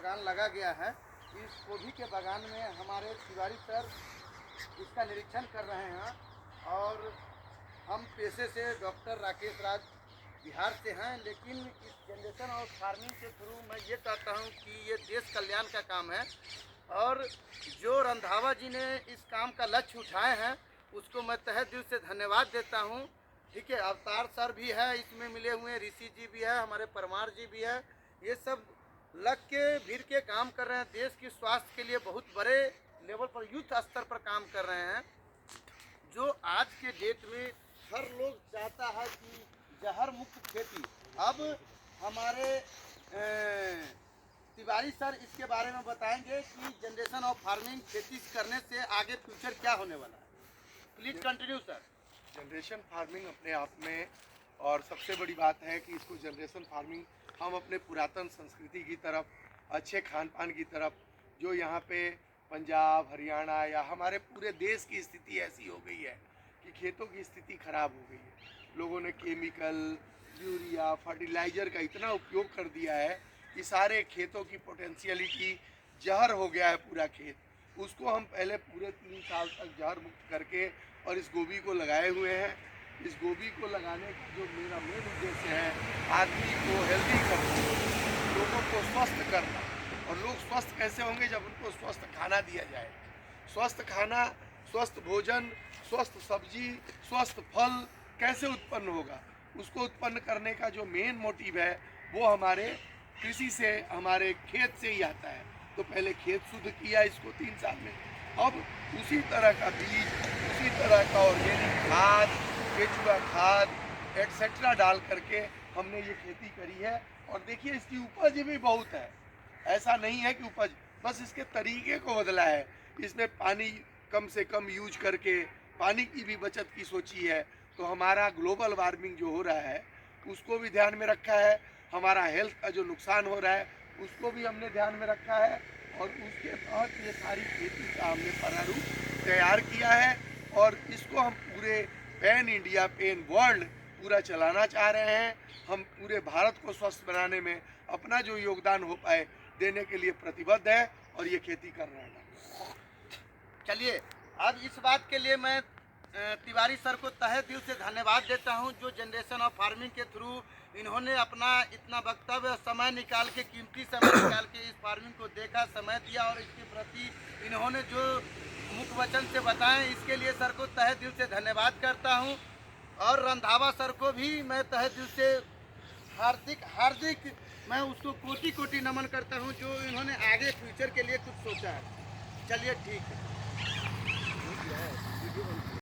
बागान लगा गया है। इस गोभी के बागान में हमारे तिवारी सर इसका निरीक्षण कर रहे हैं और हम पेशे से डॉक्टर राकेश राज बिहार से हैं, लेकिन इस जनरेशन और फार्मिंग के थ्रू मैं ये चाहता हूँ कि ये देश कल्याण का काम है और जो रंधावा जी ने इस काम का लक्ष्य उठाए हैं उसको मैं तहे दिल से धन्यवाद देता हूँ। ठीक है, अवतार सर भी है इसमें मिले हुए, ऋषि जी भी है, हमारे परमार जी भी है, ये सब लग के भीड़ के काम कर रहे हैं। देश की स्वास्थ्य के लिए बहुत बड़े लेवल पर यूथ स्तर पर काम कर रहे हैं। जो आज के डेट में हर लोग चाहता है कि जहर मुक्त खेती। अब हमारे तिवारी सर इसके बारे में बताएंगे कि जनरेशन ऑफ फार्मिंग खेती करने से आगे फ्यूचर क्या होने वाला है। Please continue sir. Generation farming अपने आप में, और सबसे बड़ी बात है कि इसको जनरेशन फार्मिंग हम अपने पुरातन संस्कृति की तरफ, अच्छे खान पान की तरफ, जो यहाँ पे पंजाब हरियाणा या हमारे पूरे देश की स्थिति ऐसी हो गई है कि खेतों की स्थिति खराब हो गई है। लोगों ने केमिकल, यूरिया, फर्टिलाइज़र का इतना उपयोग कर दिया है कि सारे खेतों की पोटेंशियलिटी जहर हो गया है पूरा खेत। उसको हम पहले पूरे 3 साल तक जहर मुक्त करके और इस गोभी को लगाए हुए हैं। इस गोभी को लगाने का जो मेरा मेन उद्देश्य है, आदमी को हेल्दी करना, लोगों को स्वस्थ करना। और लोग स्वस्थ कैसे होंगे? जब उनको स्वस्थ खाना दिया जाए। स्वस्थ खाना, स्वस्थ भोजन, स्वस्थ सब्जी, स्वस्थ फल कैसे उत्पन्न होगा? उसको उत्पन्न करने का जो मेन मोटिव है वो हमारे कृषि से, हमारे खेत से ही आता है। तो पहले खेत शुद्ध किया इसको 3 साल में, अब उसी तरह का बीज, उसी तरह का ऑर्गेनिक खाद, केचुआ खाद एटसेट्रा डाल करके हमने ये खेती करी है। और देखिए इसकी उपज भी बहुत है। ऐसा नहीं है कि उपज, बस इसके तरीके को बदला है। इसमें पानी कम से कम यूज करके पानी की भी बचत की सोची है। तो हमारा ग्लोबल वार्मिंग जो हो रहा है उसको भी ध्यान में रखा है, हमारा हेल्थ का जो नुकसान हो रहा है उसको भी हमने ध्यान में रखा है। और उसके तहत ये सारी खेती का हमने प्रारूप तैयार किया है और इसको हम पूरे पैन इंडिया, पैन वर्ल्ड पूरा चलाना चाह रहे हैं। हम पूरे भारत को स्वस्थ बनाने में अपना जो योगदान हो पाए देने के लिए प्रतिबद्ध है और ये खेती कर रहे हैं। चलिए, अब इस बात के लिए मैं तिवारी सर को तहे दिल से धन्यवाद देता हूं, जो जनरेशन ऑफ फार्मिंग के थ्रू इन्होंने अपना इतना वक्तव्य, समय निकाल के, कीमती समय निकाल के इस फार्मिंग को देखा, समय दिया और इसके प्रति इन्होंने जो मुख वचन से बताएं, इसके लिए सर को तहे दिल से धन्यवाद करता हूं। और रंधावा सर को भी मैं तहे दिल से हार्दिक मैं उसको कोटि कोटि नमन करता हूं, जो इन्होंने आगे फ्यूचर के लिए कुछ सोचा है। चलिए ठीक है।